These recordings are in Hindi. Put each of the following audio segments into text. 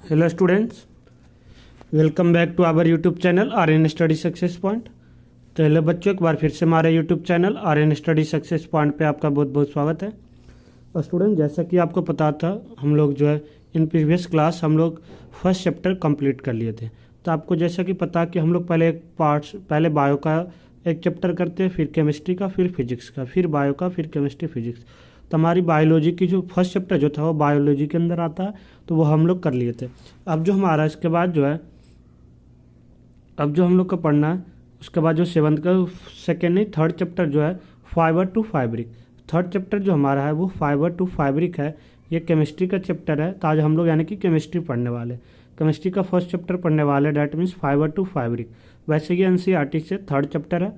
Hello students, welcome back to our YouTube channel R N study success point. तो हेलो बच्चों, एक बार फिर से हमारे YouTube channel R N study success point पे आपका बहुत बहुत स्वागत है। और स्टूडेंट, जैसा कि आपको पता था, हम लोग जो है इन प्रीवियस क्लास हम लोग फर्स्ट चैप्टर कंप्लीट कर लिए थे। तो आपको जैसा कि पता कि हम लोग पहले बायो का एक चैप्टर करते हैं, फिर केमिस्ट्री का, फिर फिजिक्स का, फिर बायो का, फिर केमिस्ट्री फिजिक्स। तो हमारी बायोलॉजी की जो फर्स्ट चैप्टर जो था वो बायोलॉजी के अंदर आता है, तो वो हम लोग कर लिए थे। अब जो हमारा इसके बाद जो है, अब जो हम लोग का पढ़ना है उसके बाद जो सेवन्थ का सेकेंड नहीं थर्ड चैप्टर जो है fibre to fabric. Third chapter जो हमारा है वो फाइबर टू फैब्रिक है। ये केमिस्ट्री का चैप्टर है। तो आज हम लोग यानी कि केमिस्ट्री पढ़ने वाले, केमिस्ट्री का फर्स्ट चैप्टर पढ़ने वाले, that means fibre to fabric. वैसे ये एनसीईआरटी से थर्ड चैप्टर है,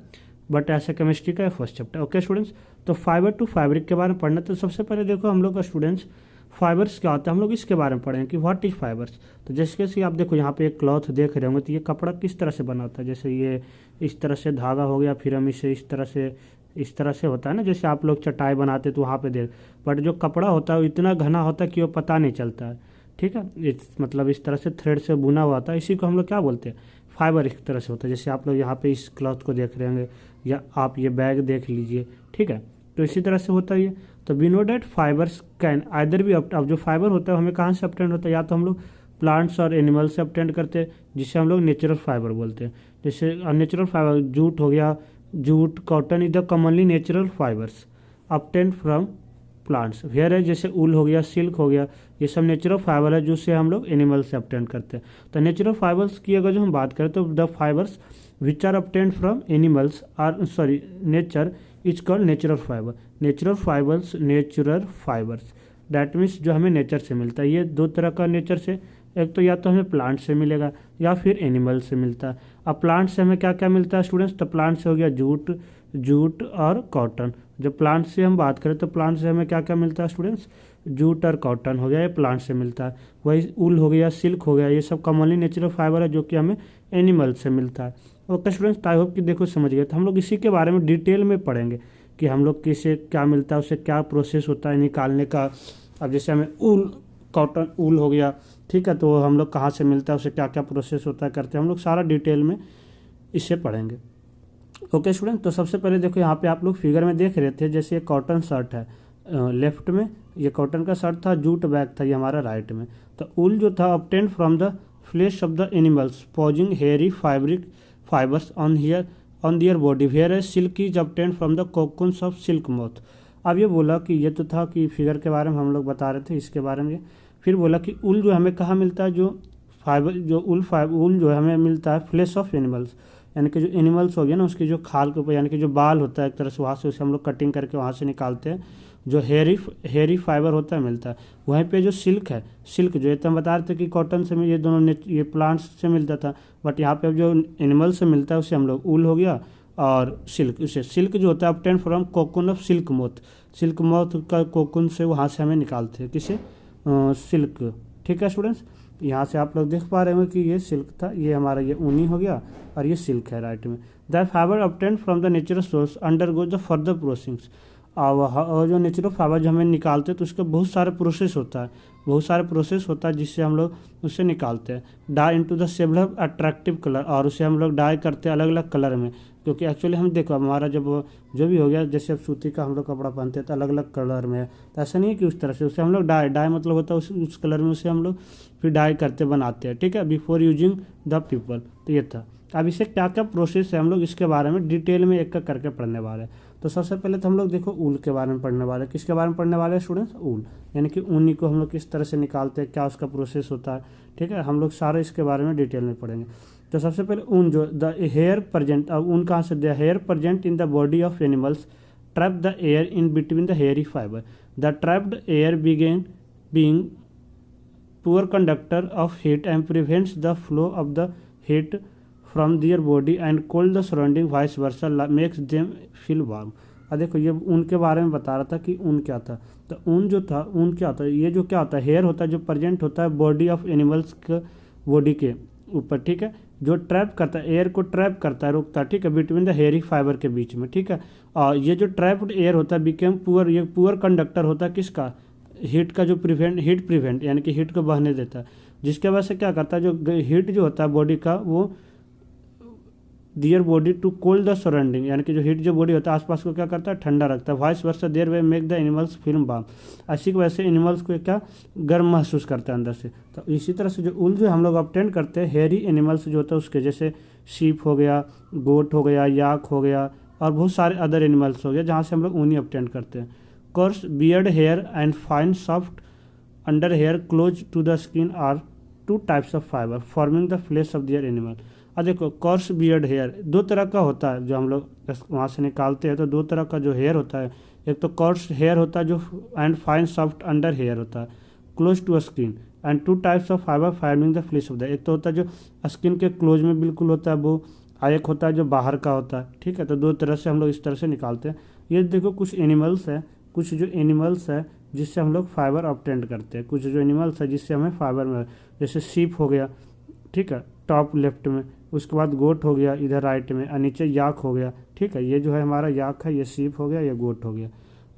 बट ऐसे केमिस्ट्री का है फर्स्ट चैप्टर। ओके स्टूडेंट्स, तो फाइबर टू फैब्रिक के बारे में पढ़ना। तो सबसे पहले देखो हम लोग का स्टूडेंट्स फाइबर्स क्या होता है, हम लोग इसके बारे में पढ़ेंगे कि व्हाट इज फाइबर्स। तो जैसे कि आप देखो यहाँ पे एक क्लॉथ देख रहे होंगे, तो ये कपड़ा किस तरह से बना होता है। जैसे ये इस तरह से धागा हो गया, फिर हम इसे इस तरह से होता है ना, जैसे आप लोग चटाई बनाते तो वहाँ पे देख। बट जो कपड़ा होता है वो इतना घना होता है कि वो पता नहीं चलता है। ठीक है, मतलब इस तरह से थ्रेड से बुना हुआ होता है, इसी को हम लोग क्या बोलते हैं, फाइबर। इस तरह से होता है, जैसे आप लोग यहाँ पे इस क्लॉथ को देख रहे होंगे, या आप ये बैग देख लीजिए। ठीक है, तो इसी तरह से होता है ये। तो we know that fibres can either भी अब जो फाइबर होता है हमें कहाँ से ऑब्टेन होता है, या तो हम लोग प्लांट्स और एनिमल से ऑब्टेन करते हैं, जिसे हम लोग नेचुरल फाइबर बोलते हैं। जैसे नेचुरल फाइबर जूट हो गया, jute, cotton, is the commonly natural fibres obtain from plants. Hair है जैसे ऊल हो गया, सिल्क हो गया, ये सब नेचुरल फाइबर है जो से हम लोग एनिमल से ऑब्टेन करते हैं। तो नेचुरल फाइबर्स की अगर जो हम बात करें तो the fibres which are obtain from animals are nature is called natural fibre. Natural fibres that means जो हमें नेचर से मिलता है। ये दो तरह का नेचर से, एक तो या तो हमें प्लांट से मिलेगा या फिर एनिमल से मिलता है। अब प्लांट से हमें क्या क्या मिलता है स्टूडेंट्स, तो प्लांट से हो गया जूट और कॉटन। जब प्लांट से हम बात करें तो प्लांट से हमें क्या क्या मिलता है स्टूडेंट्स, जूट और कॉटन हो गया, ये प्लांट से मिलता है। वही ऊल हो गया, सिल्क हो गया, ये सब कॉमनली नेचुरल फाइबर है जो कि हमें एनिमल से मिलता है। ओके स्टूडेंट्स, आई होप कि देखो समझ गए। तो हम लोग इसी के बारे में डिटेल में पढ़ेंगे कि हम लोग किसे क्या मिलता है, उससे क्या प्रोसेस होता है निकालने का। अब जैसे हमें ऊल हो गया, ठीक है, तो हम लोग कहाँ से मिलता है, उससे क्या क्या प्रोसेस होता है करते हैं, हम लोग सारा डिटेल में इससे पढ़ेंगे। ओके स्टूडेंट, तो सबसे पहले देखो यहाँ पे आप लोग फिगर में देख रहे थे, जैसे ये कॉटन शर्ट है लेफ्ट में, ये कॉटन का शर्ट था, जूट बैग था ये हमारा राइट में। तो ऊल जो था obtain from the fleece of the animals possessing hairy fibres on their body, whereas silk is obtain from the cocoons of silk moth. अब ये बोला कि ये तो था कि फिगर के बारे में हम लोग बता रहे थे, इसके बारे में। फिर बोला कि ऊल जो हमें कहाँ मिलता है, जो फाइबर जो ऊल जो हमें मिलता है फ्लेश ऑफ एनिमल्स, यानी कि जो एनिमल्स हो गया ना उसकी जो खाल के ऊपर, यानी कि जो बाल होता है एक तरह से, वहाँ से उसे हम लोग कटिंग करके वहाँ से निकालते हैं, जो हेयरी फाइबर होता है मिलता है। वहीं पे जो सिल्क है, सिल्क जो ये तो हम बता रहे थे कि कॉटन से ये दोनों ये प्लांट्स से मिलता था, बट यहाँ पे जो एनिमल से मिलता है उसे हम लोग ऊल हो गया और सिल्क, उसे सिल्क जो होता है obtain from cocoon of silk moth का कोकून से वहाँ से हमें निकालते हैं किसे, सिल्क। ठीक है स्टूडेंट्स, यहाँ से आप लोग देख पा रहे हो कि ये सिल्क था, ये हमारा ये ऊनी हो गया और ये सिल्क है राइट में। The fibre obtain from the natural source undergoes the further processing. और जो नेचुरल फाइबर जो हमें निकालते हैं तो उसका बहुत सारे प्रोसेस होता है, जिससे हम लोग उससे निकालते हैं। Dye into the several attractive colour, और उसे हम लोग डाई करते हैं अलग अलग कलर में, क्योंकि एक्चुअली हम देखो हमारा जब जो भी हो गया, जैसे अब सूती का हम लोग कपड़ा पहनते हैं तो अलग अलग कलर में है, तो ऐसा नहीं है कि उस तरह से, उसे हम लोग डाई मतलब होता है उस कलर में, उसे हम लोग फिर डाई करते बनाते हैं। ठीक है, बिफोर यूजिंग द पीपल। तो ये था। अब इसे क्या क्या प्रोसेस है हम लोग इसके बारे में डिटेल में एक एक करके पढ़ने वाले हैं। तो सबसे पहले तो हम लोग देखो ऊल के बारे में पढ़ने वाले हैं। किसके बारे में पढ़ने वाले हैं स्टूडेंट्स, ऊल, यानी कि ऊनी को हम लोग किस तरह से निकालते हैं, क्या उसका प्रोसेस होता है। ठीक है, हम लोग सारे इसके बारे में डिटेल में पढ़ेंगे। तो सबसे पहले ऊन जो द हेयर प्रेजेंट, अब ऊन कहाँ से, the hair present in the body of animals trap the air in between the hairy fibre. The trapped air being poor conductor of heat and prevents the flow of the heat from their body and cold the surrounding vice versa makes them feel warm. अब देखो ये ऊन के बारे में बता रहा था कि ऊन क्या था। तो ऊन जो था, ऊन क्या होता है, ये जो क्या होता है, हेयर होता है जो प्रेजेंट होता है बॉडी ऑफ एनिमल्स के बॉडी के ऊपर। ठीक है, जो ट्रैप करता है, एयर को ट्रैप करता है, रोकता है। ठीक है, बिटवीन द हेयरी फाइबर के बीच में। ठीक है, और ये जो ट्रैप्ड एयर होता है बिकेम पुअर, ये पुअर कंडक्टर होता है किसका, हीट प्रिवेंट यानी कि हीट को बहने देता है, जिसके वजह से क्या करता है, जो हीट जो होता है बॉडी का वो their body to cold the surrounding, यानी कि जो हीट जो बॉडी होता है आसपास को क्या करता है, ठंडा रखता है। Vice versa their way make the animals feel warm, इसी की वजह से एनिमल्स को क्या गर्म महसूस करता है अंदर से। तो इसी तरह से जो ऊल जो हम लोग ऑब्टेन करते हैं हेयरी एनिमल्स जो होता है उसके, जैसे शीप हो गया, गोट हो गया, याक हो गया और बहुत सारे अदर एनिमल्स हो गया जहाँ से हम लोग ऊनी ऑब्टेन करते हैं। Coarse beard hair and fine soft under hair close to the skin are two types of fibre forming the fleece of their animal. अब देखो कॉर्स बियर्ड हेयर दो तरह का होता है जो हम लोग वहाँ से निकालते हैं, तो दो तरह का जो हेयर होता है, एक तो कॉर्स हेयर होता है जो and fine soft under hair होता है close to skin and two types of fibre forming the fleece of the. एक तो होता है जो स्किन के क्लोज में बिल्कुल होता है वो, और एक होता है जो बाहर का होता है। ठीक है, तो दो तरह से हम लोग इस तरह से निकालते हैं। ये देखो कुछ एनिमल्स है, कुछ जो एनिमल्स है जिससे हम लोग फाइबर ऑब्टेन करते हैं, कुछ जो एनिमल्स है जिससे हमें फाइबर में, जैसे शीप हो गया, ठीक है, टॉप लेफ्ट में, उसके बाद गोट हो गया इधर राइट में, और नीचे याक हो गया। ठीक है, ये जो है हमारा याक है, ये शीप हो गया, ये गोट हो गया।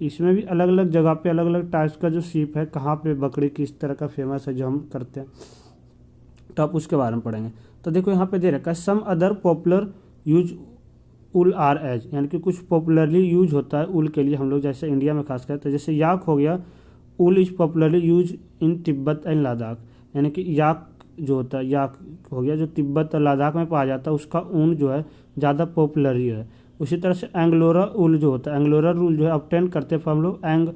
इसमें भी अलग अलग जगह पे अलग अलग टाइप्स का जो शीप है, कहाँ पे बकरी किस तरह का फेमस है जो हम करते हैं, तो आप उसके बारे में पढ़ेंगे। तो देखो यहाँ पे दे रखा है some other popular use wool are as, यानी कि कुछ पॉपुलरली यूज होता है उल के लिए हम लोग, जैसे इंडिया में खास कर, तो जैसे याक हो गया, उल is popularly use in Tibet and Ladakh, यानी कि याक जो होता है, याक हो गया जो तिब्बत और लद्दाख में पाया जाता है, उसका ऊन जो है ज़्यादा पॉपुलर ही है। उसी तरह से एंगलोरा उल जो होता है, एंगलोरा उल जो है ऑब्टेन करते हैं हम लोग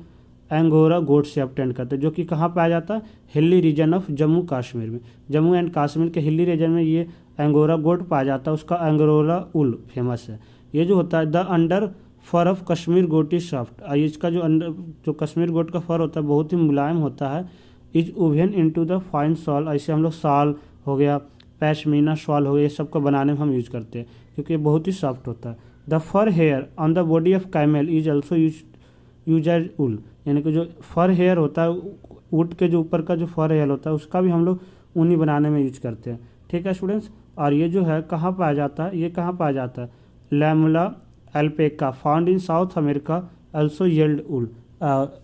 एंगोरा गोट से ऑब्टेन करते हैं, जो कि कहाँ पाया जाता है, hilly region of Jammu Kashmir में। जम्मू एंड कश्मीर के हिली रीजन में ये एंगोरा गोट पाया जाता है, उसका एंगोरा उल फेमस है। ये जो होता है the under fur of Kashmir goat is soft, इसका जो अंडर जो कश्मीर गोट का फर होता है बहुत ही मुलायम होता है। Is woven into the fine shawl, ऐसे हम लोग साल हो गया, पैशमीना शॉल हो गया, ये सब को बनाने में हम यूज करते हैं क्योंकि ये बहुत ही सॉफ्ट होता है। The fur hair on the body of camel is also use as wool, यानी कि जो फर हेयर होता है ऊँट के जो ऊपर का जो फर हेयर होता है उसका भी हम लोग ऊनी बनाने में यूज करते हैं। ठीक है स्टूडेंट्स, और ये जो है कहाँ पाया जाता है, ये कहाँ पाया जाता है, llama alpaca found in South America also yield wool.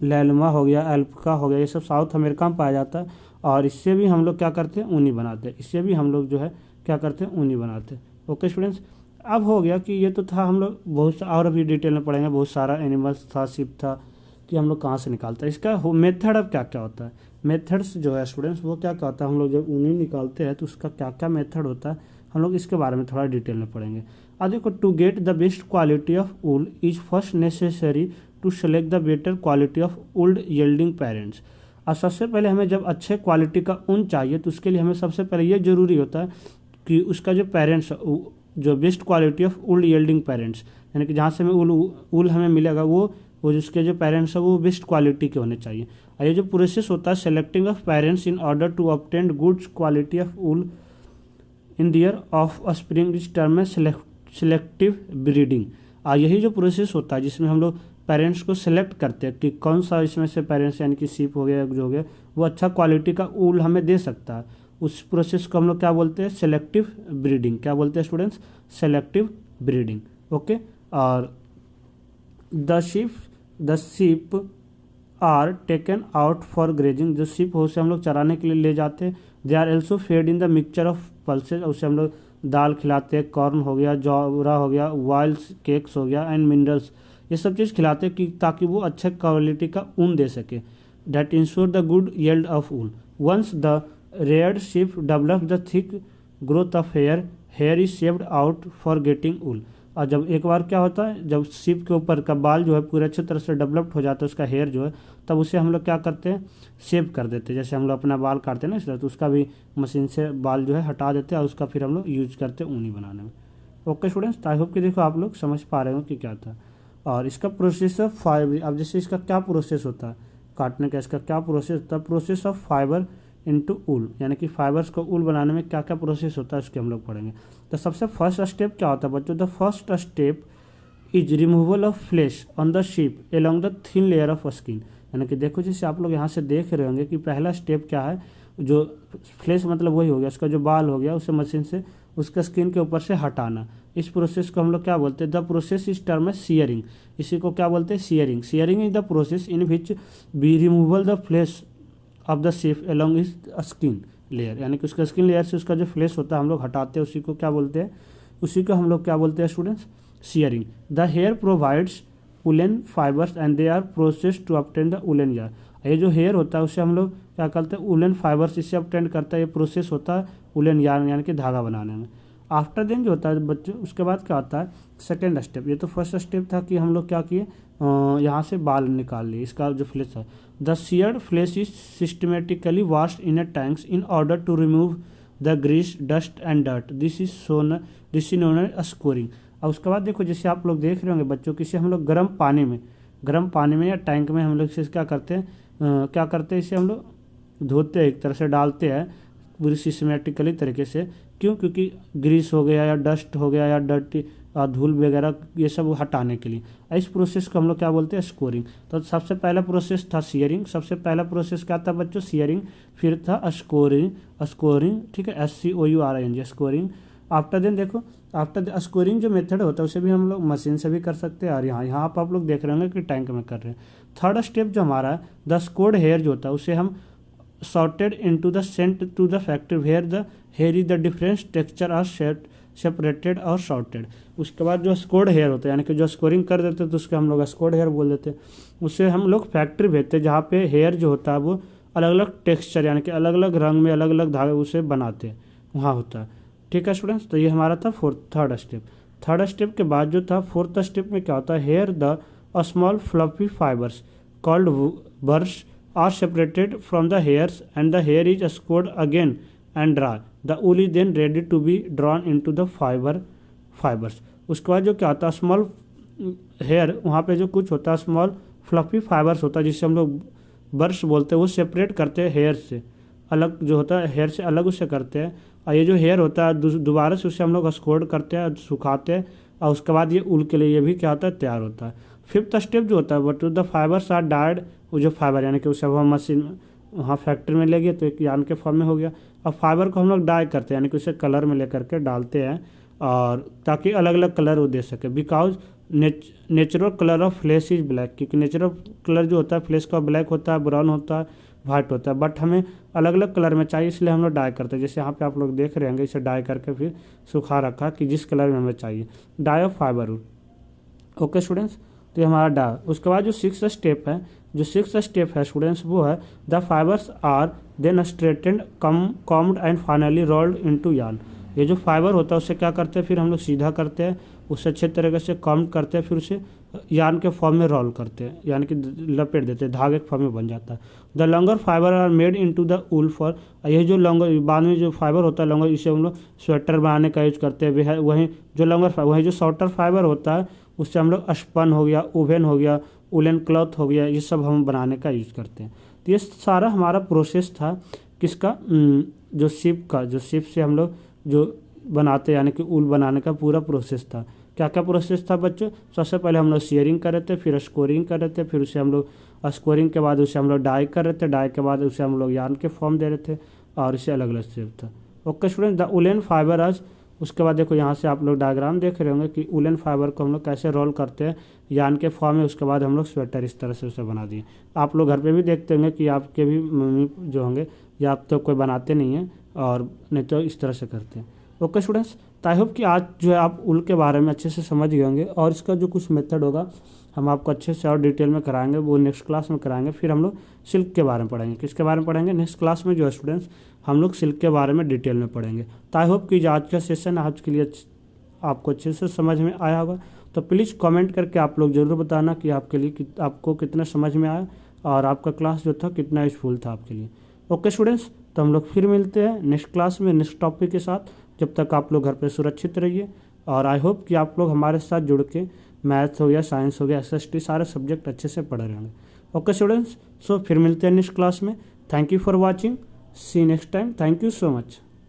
Llama हो गया, एल्पका हो गया, ये सब साउथ अमेरिका में पाया जाता है, और इससे भी हम लोग क्या करते हैं, ऊनी बनाते हैं। इससे भी हम लोग जो है क्या करते हैं, ऊनी बनाते हैं। ओके स्टूडेंट्स, अब हो गया कि ये तो था, हम लोग बहुत और अभी डिटेल में पढ़ेंगे, बहुत सारा एनिमल्स था, शिप था कि हम लोग कहाँ से निकालते हैं। इसका मेथड अब क्या क्या होता है, मेथड्स जो है स्टूडेंट्स वो क्या क्या होता है, हम लोग जब ऊनी निकालते हैं तो उसका क्या क्या मेथड होता है, हम लोग इसके बारे में थोड़ा डिटेल में पढ़ेंगे। अब देखो to get the best quality of wool is first necessary to select the better quality of wool yielding parents. और सबसे पहले हमें जब अच्छे क्वालिटी का ऊन चाहिए तो उसके लिए हमें सबसे पहले ये जरूरी होता है कि उसका जो पेरेंट्स, जो best quality of wool yielding parents, यानी कि जहाँ से हमें ऊल हमें मिलेगा वो उसके जो पेरेंट्स है वो बेस्ट क्वालिटी के होने चाहिए। और ये जो प्रोसेस होता है selecting of parents in order to obtain good quality of wool in their offspring इस टर्म में सिलेक्टिव ब्रीडिंग। और यही जो प्रोसेस होता है जिसमें हम लोग पेरेंट्स को सिलेक्ट करते हैं कि कौन सा इसमें से पेरेंट्स यानी कि सीप हो गया जो हो गया वो अच्छा क्वालिटी का ऊल हमें दे सकता है, उस प्रोसेस को हम लोग क्या बोलते हैं, सेलेक्टिव ब्रीडिंग। क्या बोलते हैं स्टूडेंट्स, सेलेक्टिव ब्रीडिंग। ओके, और the sheep are taken out for grazing, जो शीप हो उसे हम लोग चराने के लिए ले जाते हैं। They are also fed in the mixture of pulses, उसे हम लोग दाल खिलाते हैं, कॉर्न हो गया, जौरा हो गया, वाइल्ड केक्स हो गया एंड मिनरल्स, ये सब चीज़ खिलाते हैं कि ताकि वो अच्छे क्वालिटी का ऊन दे सके। That ensure the good yield of wool. Once the reared sheep develop the thick growth of hair is shaved out for getting wool. और जब एक बार क्या होता है, जब शीप के ऊपर का बाल जो है पूरे अच्छे तरह से डेवलप्ड हो जाता है उसका हेयर जो है, तब उसे हम लोग क्या करते हैं, शेव कर देते हैं। जैसे हम लोग अपना बाल काटते हैं ना इस तरह, तो उसका भी मशीन से बाल जो है हटा देते हैं और उसका फिर हम लोग यूज करते हैं ऊनी बनाने में। ओके स्टूडेंट्स, आई होप कि देखो आप लोग समझ पा रहे हो कि क्या था। और इसका प्रोसेस ऑफ फाइबर, अब जैसे इसका क्या प्रोसेस होता है काटने का, इसका क्या प्रोसेस होता है, प्रोसेस ऑफ फाइबर इनटू ऊल, यानी कि फाइबर्स को ऊल बनाने में क्या क्या प्रोसेस होता है उसके हम लोग पढ़ेंगे। तो सबसे फर्स्ट स्टेप क्या होता है बच्चों, the first step is removal of fleece on the sheep along the thin layer of skin. यानी कि देखो जैसे आप लोग यहाँ से देख रहे होंगे कि पहला स्टेप क्या है, जो फ्लेश मतलब वही हो गया, उसका जो बाल हो गया उसे मशीन से उसके स्किन के ऊपर से हटाना। इस प्रोसेस को हम लोग क्या बोलते हैं, द प्रोसेस इज टर्म है सीयरिंग। इसी को क्या बोलते हैं, shearing. Shearing is the process in which be removal the fleece of the sheep along is skin layer, यानी कि उसका स्किन लेयर से उसका जो फ्लेश होता है हम लोग हटाते हैं, उसी को क्या बोलते हैं, उसी को हम लोग क्या बोलते हैं students, shearing. The hair provides woollen fibres and they are process to obtain the woollen yarn. ये जो हेयर होता है उससे हम लोग क्या करते हैं, वुलन फाइबर्स इससे ऑब्टेन करता है, ये प्रोसेस होता है वुलन यार्न यानी कि धागा बनाने में। आफ्टर देन जो होता है बच्चों, उसके बाद क्या होता है सेकेंड स्टेप। ये तो फर्स्ट स्टेप था कि हम लोग क्या किए, यहाँ से बाल निकाल लिए, इसका जो फ्लेश है। The sheared fleece is systematically washed in a tanks in order to remove the grease dust and dirt, this is known as scouring. और उसके बाद देखो, जैसे आप लोग देख रहे होंगे बच्चों, किसे हम लोग गर्म पानी में या टैंक में हम लोग इसे क्या करते हैं, इसे हम लोग धोते हैं, एक तरह से डालते हैं पूरी सिस्टमेटिकली तरीके से। क्यों, क्योंकि ग्रीस हो गया या डस्ट हो गया या डर्टी धूल वगैरह ये सब हटाने के लिए। इस प्रोसेस को हम लोग क्या बोलते हैं, स्कोरिंग। तो सबसे पहला प्रोसेस था सीयरिंग, सबसे पहला प्रोसेस क्या था बच्चों, सीयरिंग। फिर था स्कोरिंग, ठीक है, SCOURING, स्कोरिंग। आफ्टर देन देखो, आफ्टर स्कोरिंग जो मेथड होता है उसे भी हम लोग मशीन से भी कर सकते हैं, और यहाँ पर आप लोग देख रहे होंगे कि टैंक में कर रहे हैं। थर्ड स्टेप जो हमारा है, द स्कोर्ड हेयर जो होता है उसे हम sorted into the sent to the factory where the hair is the different texture are separated और sorted। उसके बाद जो स्कोर्ड हेयर होता है, यानी कि जो स्कोरिंग कर देते हैं तो उसको हम लोग स्कोर्ड हेयर बोल देते हैं। उसे हम लोग फैक्ट्री भेजते हैं जहाँ पे हेयर जो होता है वो अलग अलग टेक्सचर यानी कि अलग अलग रंग में अलग अलग धागे उसे बनाते हैं, वहाँ होता है। ठीक है स्टूडेंट्स, तो ये हमारा था थर्ड स्टेप। थर्ड स्टेप के बाद जो था फोर्थ स्टेप में क्या होता है, hair the small fluffy fibres called burrs are separated from the hairs and the hair is scored again and dry. The wool is then ready to be drawn into the fibers. उसके बाद जो क्या होता है, स्मॉल हेयर, वहाँ पे जो कुछ होता है स्मॉल फ्लफी फाइबर्स होता है जिससे हम लोग बर्स बोलते हैं, वो सेपरेट करते हैं हेयर से, अलग जो होता है हेयर से अलग उसे करते हैं। और ये जो हेयर होता है दोबारा से उसे हम लोग स्कोर्ड करते हैं, सुखाते हैं, और उसके बाद ये ऊल के लिए ये भी क्या होता है, तैयार होता है। फिफ्थ स्टेप जो होता है, but the fibres are dyed, वो जो फाइबर यानी कि उसे हम मशीन वहाँ फैक्ट्री में ले गए तो एक यार्न के फॉर्म में हो गया। अब फाइबर को हम लोग डाई करते हैं, यानी कि उसे कलर में लेकर के डालते हैं, और ताकि अलग अलग कलर वो दे सके। Because natural colour of fleece is black, क्योंकि नेचुरल कलर जो होता है फ्लेश का ब्लैक होता है, ब्राउन होता है, वाइट होता है, बट हमें अलग अलग कलर में चाहिए, इसलिए हम लोग डाई करते हैं। जैसे यहाँ पे आप लोग देख रहे होंगे, इसे डाई करके फिर सुखा रखा कि जिस कलर में हमें चाहिए, dye of fibre. Okay students, तो ये हमारा डा। उसके बाद जो सिक्स स्टेप है स्टूडेंट्स, वो है the fibres are then straightened, combed and finally rolled into yarn. ये जो फाइबर होता है उससे क्या करते हैं, फिर हम लोग सीधा करते हैं, उससे अच्छे तरीके से कॉम्ड करते हैं, फिर उसे यार्न के फॉर्म में रोल करते हैं, यानी कि लपेट देते हैं, धागे के फॉर्म में बन जाता है। The longer fibre are made into the wool for, ये जो लॉन्गर बाद में जो फाइबर होता है लॉन्गर, इसे हम लोग स्वेटर बनाने का यूज करते हैं। वहीं जो लॉन्गर वहीं जो शॉर्टर फाइबर होता है उससे हम लोग स्पन हो गया, ओवेन हो गया, वुलन क्लॉथ हो गया, ये सब हम बनाने का यूज़ करते हैं। तो ये सारा हमारा प्रोसेस था किसका, जो शिप का, जो शिप से हम लोग जो बनाते यानी कि ऊल बनाने का पूरा प्रोसेस था। क्या क्या प्रोसेस था बच्चों, सबसे पहले हम लोग शेयरिंग कर रहे थे, फिर स्कोरिंग कर रहे थे, फिर उसे हम लोग स्कोरिंग के बाद उसे हम लोग डाई कर रहे थे, डाई के बाद उसे हम लोग यार्न के फॉर्म दे रहे थे, और इसे अलग अलग शेप था। Okay student, the woollen fibre आज, उसके बाद देखो यहाँ से आप लोग डायग्राम देख रहे होंगे कि वुलन फाइबर को हम लोग कैसे रोल करते हैं यार्न के फॉर्म में, उसके बाद हम लोग स्वेटर इस तरह से उसे बना दिए। आप लोग घर पे भी देखते होंगे कि आपके भी मम्मी जो होंगे, या आप तो कोई बनाते नहीं हैं, और नहीं तो इस तरह से करते हैं। ओके स्टूडेंट्स, तो आई होप कि आज जो है आप ऊल के बारे में अच्छे से समझ गए होंगे, और इसका जो कुछ मेथड होगा हम आपको अच्छे से और डिटेल में कराएंगे, वो नेक्स्ट क्लास में कराएंगे। फिर हम लोग सिल्क के बारे में पढ़ेंगे। किसके बारे में पढ़ेंगे नेक्स्ट क्लास में, जो है स्टूडेंट्स हम लोग सिल्क के बारे में डिटेल में पढ़ेंगे। तो आई होप कि जो आज का सेशन आज के लिए आपको अच्छे से समझ में आया होगा। तो प्लीज़ कमेंट करके आप लोग ज़रूर बताना कि आपके लिए आपको कितना समझ में आया, और आपका क्लास जो था कितना यूजफुल था आपके लिए। ओके स्टूडेंट्स, तो हम लोग फिर मिलते हैं नेक्स्ट क्लास में नेक्स्ट टॉपिक के साथ। जब तक आप लोग घर पे सुरक्षित रहिए, और आई होप कि आप लोग हमारे साथ जुड़ के मैथ हो गया, साइंस हो गया, SST सारे सब्जेक्ट अच्छे से पढ़ रहे होंगे। ओके स्टूडेंट्स, सो फिर मिलते हैं नेक्स्ट क्लास में। Thank you for watching, see next time, thank you so much.